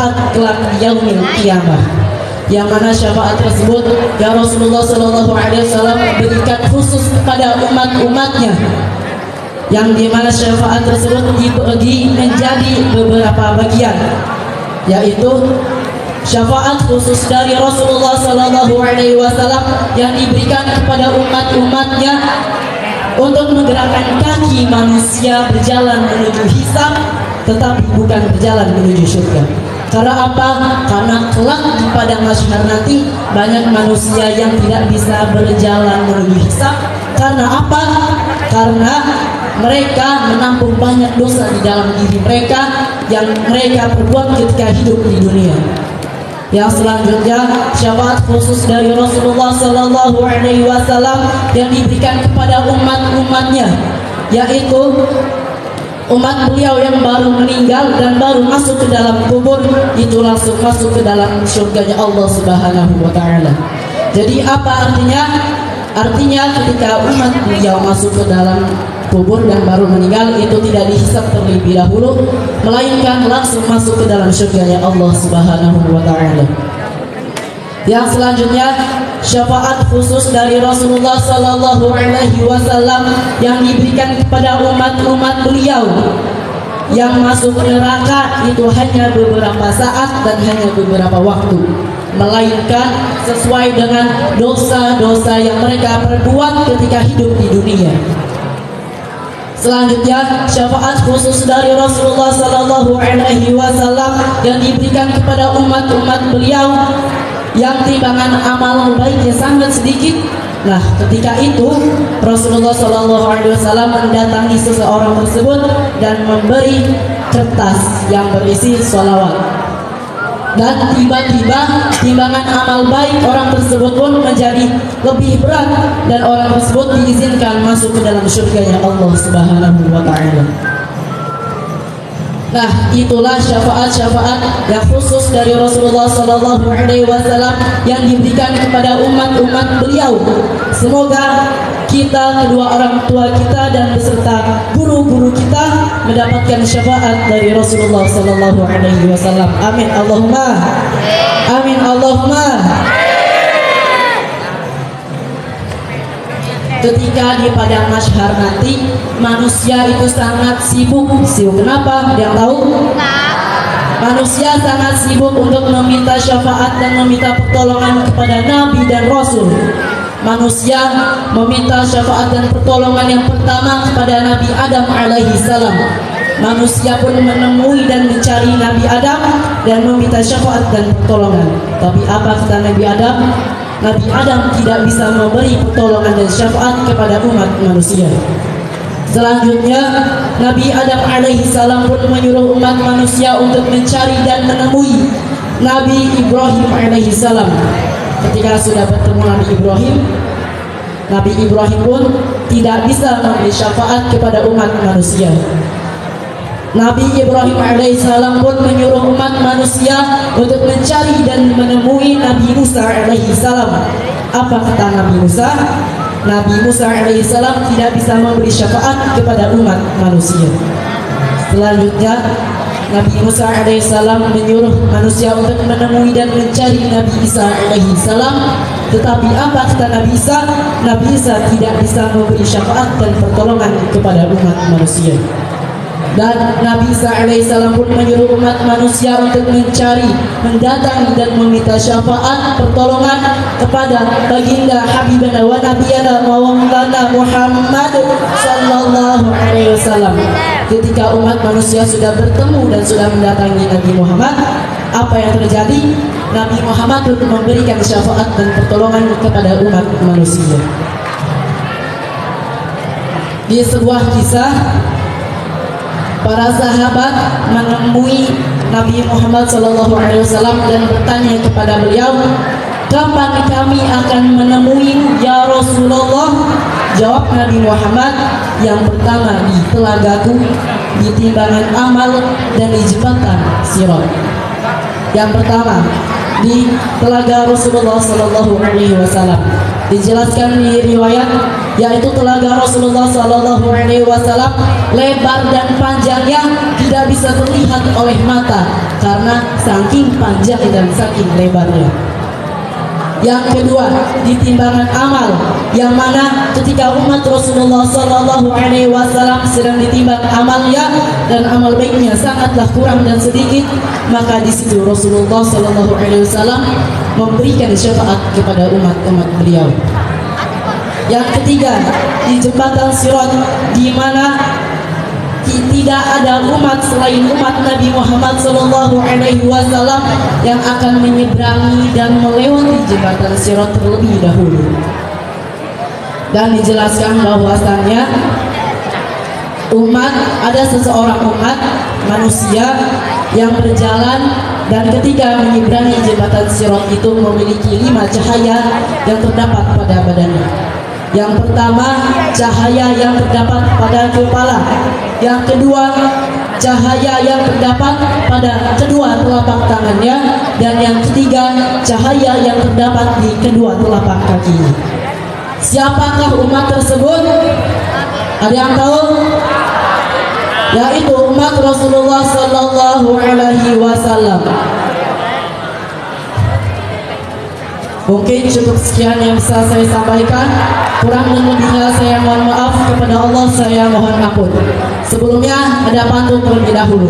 syafaat kelak yaumil qiyamah, yang mana syafaat tersebut ya Rasulullah SAW berikan khusus kepada umat-umatnya, yang dimana syafaat tersebut dibagi menjadi beberapa bagian, yaitu syafaat khusus dari Rasulullah SAW yang diberikan kepada umat-umatnya untuk menggerakkan kaki manusia berjalan menuju hisab, tetapi bukan berjalan menuju surga. Karena apa? Karena kelak di padang mahsyar nanti banyak manusia yang tidak bisa berjalan menuju hisab. Karena apa? Karena mereka menampung banyak dosa di dalam diri mereka yang mereka perbuat ketika hidup di dunia. Yang selanjutnya syafaat khusus dari Rasulullah SAW yang diberikan kepada umat-umatnya, yaitu umat beliau yang baru meninggal dan baru masuk ke dalam kubur, itu langsung masuk ke dalam surganya Allah Subhanahu wa Ta'ala. Jadi apa artinya? Artinya ketika umat beliau masuk ke dalam kubur dan baru meninggal, itu tidak dihisab terlebih dahulu, melainkan langsung masuk ke dalam surganya Allah Subhanahu wa Ta'ala. Yang selanjutnya syafaat khusus dari Rasulullah SAW yang diberikan kepada umat-umat beliau yang masuk neraka, itu hanya beberapa saat dan hanya beberapa waktu, melainkan sesuai dengan dosa-dosa yang mereka perbuat ketika hidup di dunia. Selanjutnya syafaat khusus dari Rasulullah SAW yang diberikan kepada umat-umat beliau yang timbangan amal baiknya sangat sedikit. Nah, ketika itu Rasulullah SAW mendatangi seseorang tersebut dan memberi kertas yang berisi sholawat, dan tiba-tiba timbangan amal baik orang tersebut pun menjadi lebih berat dan orang tersebut diizinkan masuk ke dalam surganya Allah Subhanahu wa Ta'ala. Nah, itulah syafaat-syafaat yang khusus dari Rasulullah SAW yang diberikan kepada umat-umat beliau. Semoga kita, kedua orang tua kita dan beserta guru-guru kita mendapatkan syafaat dari Rasulullah SAW. Amin Allahumma. Amin Allahumma. Ketika di padang mahsyar nanti manusia itu sangat sibuk. Kenapa? Ada yang tahu? Manusia sangat sibuk untuk meminta syafaat dan meminta pertolongan kepada Nabi dan Rasul. Manusia meminta syafaat dan pertolongan yang pertama kepada Nabi Adam alaihi salam. Manusia pun menemui dan mencari Nabi Adam dan meminta syafaat dan pertolongan. Tapi apa kata Nabi Adam? Nabi Adam tidak bisa memberi pertolongan dan syafaat kepada umat manusia. Selanjutnya Nabi Adam alaihi salam pun menyuruh umat manusia untuk mencari dan menemui Nabi Ibrahim alaihi salam. Ketika sudah bertemu Nabi Ibrahim pun tidak bisa memberi syafaat kepada umat manusia. Nabi Ibrahim alaihissalam pun menyuruh umat manusia untuk mencari dan menemui Nabi Musa alaihissalam. Apa kata Nabi Musa? Nabi Musa alaihissalam tidak bisa memberi syafaat kepada umat manusia. Selanjutnya Nabi Musa alaihissalam menyuruh manusia untuk menemui dan mencari Nabi Isa alaihissalam. Tetapi apa kata Nabi Isa? Nabi Isa tidak bisa memberi syafaat dan pertolongan kepada umat manusia. Dan Nabi Isa alaihissalam pun menyuruh umat manusia untuk mencari, mendatangi dan meminta syafaat pertolongan kepada baginda Habibana wa Nabiyana wa Maulana Muhammad sallallahu alaihi wasallam. Ketika umat manusia sudah bertemu dan sudah mendatangi Nabi Muhammad, apa yang terjadi? Nabi Muhammad pun memberikan syafaat dan pertolongan kepada umat manusia. Di sebuah kisah, para sahabat menemui Nabi Muhammad SAW dan bertanya kepada beliau, kapan kami akan menemui ya Rasulullah? Jawab Nabi Muhammad, yang pertama di telagaku, di timbangan amal, dan di jembatan Sirat. Yang pertama di telaga Rasulullah SAW. Dijelaskan di riwayat yaitu telaga Rasulullah Sallallahu Alaihi Wasallam. Lebar dan panjangnya tidak bisa terlihat oleh mata karena saking panjang dan saking lebarnya. Yang kedua, di timbangan amal, yang mana ketika umat Rasulullah Sallallahu Alaihi Wasallam sedang ditimbang amalnya dan amal baiknya sangatlah kurang dan sedikit, maka di situ Rasulullah Sallallahu Alaihi Wasallam memberikan syafaat kepada umat-umat beliau. Yang ketiga, di jembatan Sirat, di mana tidak ada umat selain umat Nabi Muhammad Sallallahu Alaihi Wasallam yang akan menyeberangi dan melewati jembatan Sirat terlebih dahulu. Dan dijelaskan bahwasannya ada seseorang umat manusia yang berjalan dan ketika menyeberangi jembatan Sirat itu memiliki 5 cahaya yang terdapat pada badannya. Yang pertama, cahaya yang terdapat pada kepala. Yang kedua, cahaya yang terdapat pada kedua telapak tangannya. Dan yang ketiga, cahaya yang terdapat di kedua telapak kakinya. Siapakah umat tersebut? Ada yang tahu? Yaitu umat Rasulullah Sallallahu Alaihi Wasallam. Mungkin cukup sekian yang bisa saya sampaikan. Kurang dan lebihnya saya mohon maaf, kepada Allah saya mohon ampun. Sebelumnya ada pantun terlebih dahulu.